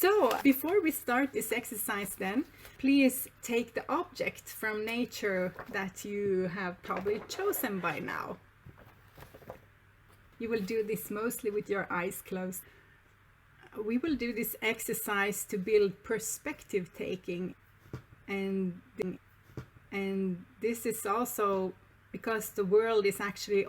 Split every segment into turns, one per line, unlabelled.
So, before we start this exercise then, please take the object from nature that you have probably chosen by now. You will do this mostly with your eyes closed. We will do this exercise to build perspective taking, and this is also because the world is actually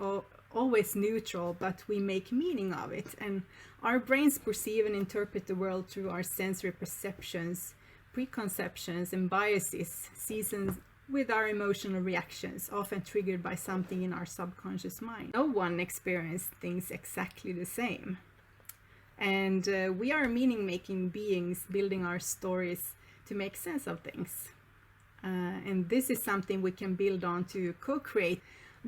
always neutral, but we make meaning of it, and our brains perceive and interpret the world through our sensory perceptions, preconceptions and biases, seasoned with our emotional reactions, often triggered by something in our subconscious mind. No one experiences things exactly the same, and we are meaning-making beings building our stories to make sense of things, and this is something we can build on to co-create.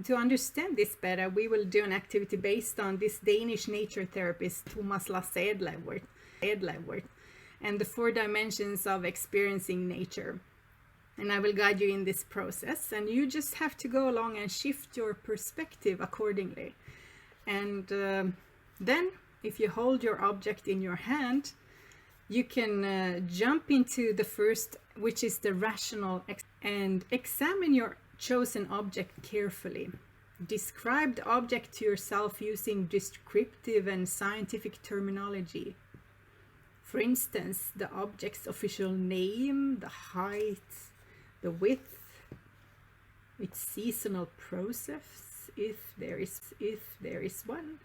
To understand this better, we will do an activity based on this Danish nature therapist Thomas Edlev and the 4 dimensions of experiencing nature. And I will guide you in this process, and you just have to go along and shift your perspective accordingly. And then, if you hold your object in your hand, you can jump into the first, which is the rational, and examine your chosen object carefully. Describe the object to yourself using descriptive and scientific terminology. For instance, the object's official name, the height, the width, its seasonal process, if there is one.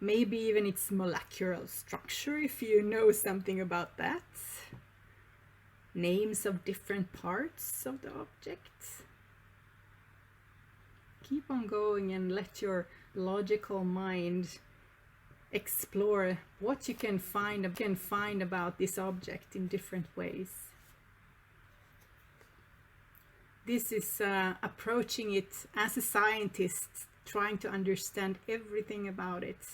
Maybe even its molecular structure, if you know something about that. Names of different parts of the object. Keep on going and let your logical mind explore what you can find about this object in different ways. This is approaching it as a scientist, trying to understand everything about it,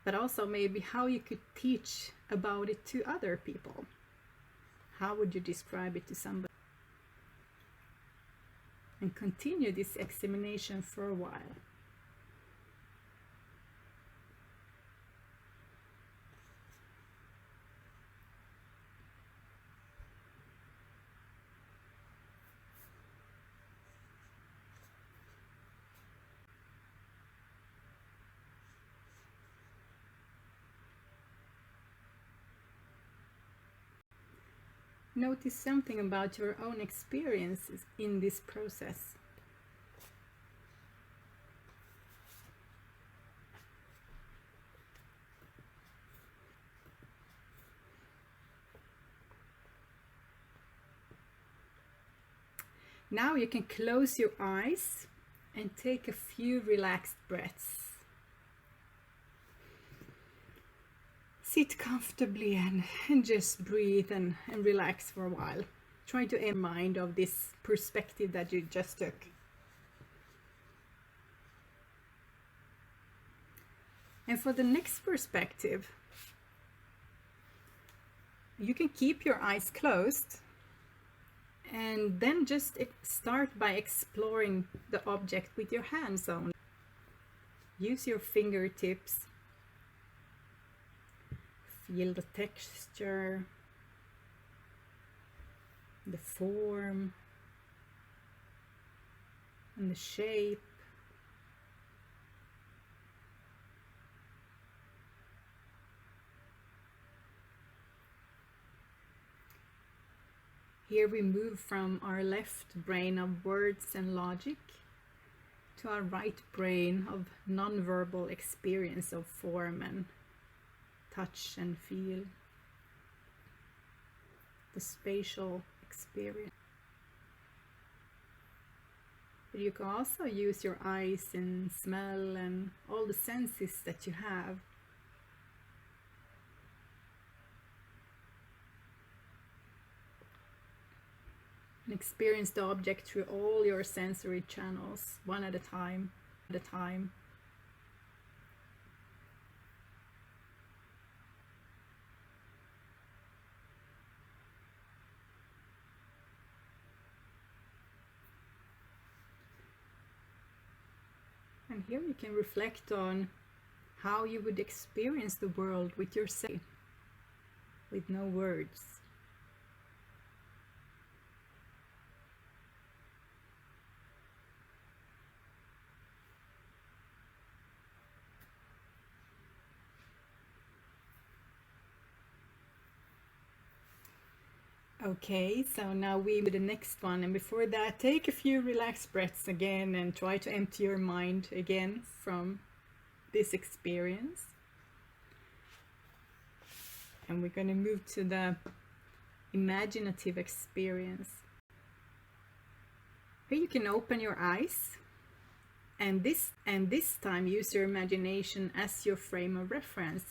but also maybe how you could teach about it to other people. How would you describe it to somebody? And continue this examination for a while. Notice something about your own experiences in this process. Now you can close your eyes and take a few relaxed breaths. Sit comfortably and just breathe and relax for a while. Try to end mind of this perspective that you just took. And for the next perspective, you can keep your eyes closed and then just start by exploring the object with your hands only. Use your fingertips. Feel the texture, the form, and the shape. Here we move from our left brain of words and logic to our right brain of non-verbal experience of form and touch and feel, the spatial experience. But you can also use your eyes and smell and all the senses that you have. And experience the object through all your sensory channels, one at a time. And here you can reflect on how you would experience the world with yourself. with no words. Okay, so now we do the next one, and before that, take a few relaxed breaths again and try to empty your mind again from this experience. And we're going to move to the imaginative experience. Here you can open your eyes, and this time use your imagination as your frame of reference.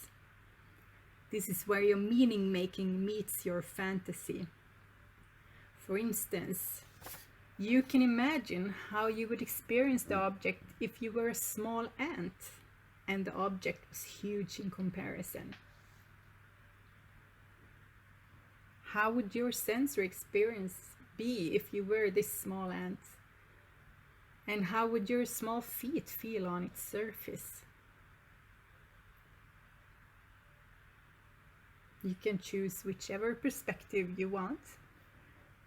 This is where your meaning making meets your fantasy. For instance, you can imagine how you would experience the object if you were a small ant and the object was huge in comparison. How would your sensory experience be if you were this small ant? And how would your small feet feel on its surface? You can choose whichever perspective you want.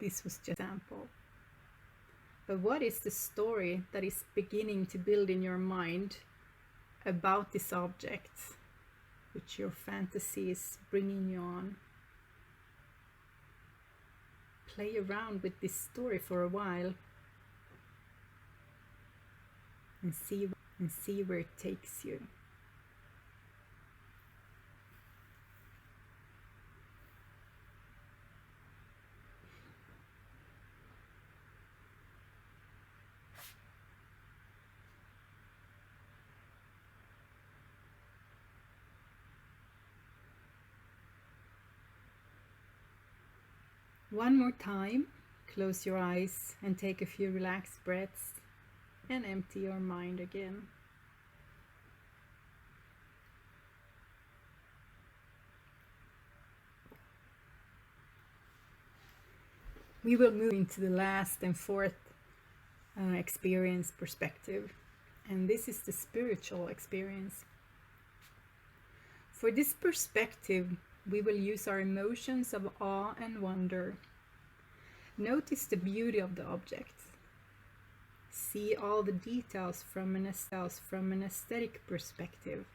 This was just an example. But what is the story that is beginning to build in your mind about this object, which your fantasy is bringing you on? Play around with this story for a while and see where it takes you. One more time, close your eyes and take a few relaxed breaths and empty your mind again. We will move into the last and fourth experience perspective, and this is the spiritual experience. For this perspective, we will use our emotions of awe and wonder. Notice the beauty of the object. See all the details from an aesthetic perspective.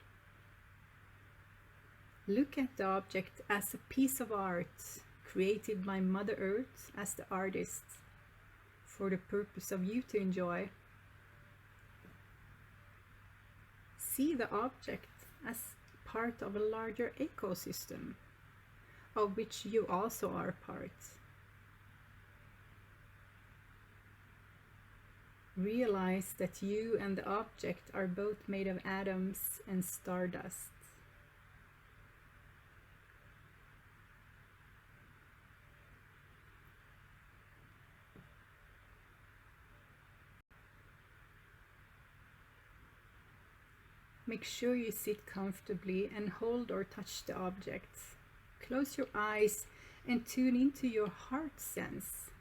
Look at the object as a piece of art created by Mother Earth as the artist for the purpose of you to enjoy. See the object as part of a larger ecosystem of which you also are part. Realize that you and the object are both made of atoms and stardust. Make sure you sit comfortably and hold or touch the object. Close your eyes and tune into your heart sense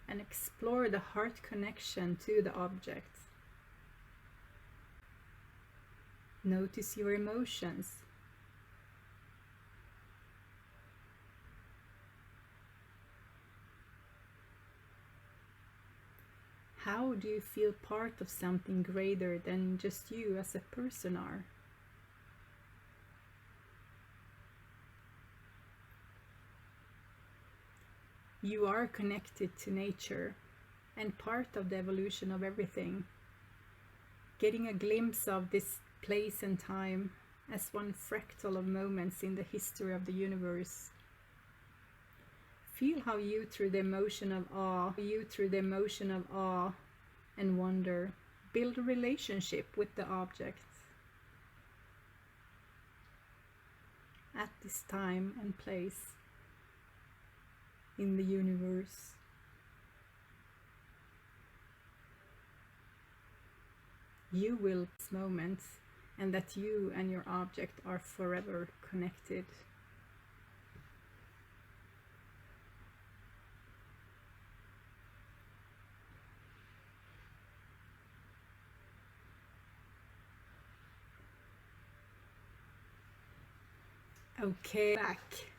and explore the heart connection to the object. Notice your emotions. How do you feel part of something greater than just you as a person are? You are connected to nature and part of the evolution of everything. Getting a glimpse of this place and time as one fractal of moments in the history of the universe. Feel how you, through the emotion of awe and wonder, build a relationship with the object at this time and place in the universe. You will this moment, and that you and your object are forever connected. Okay, back.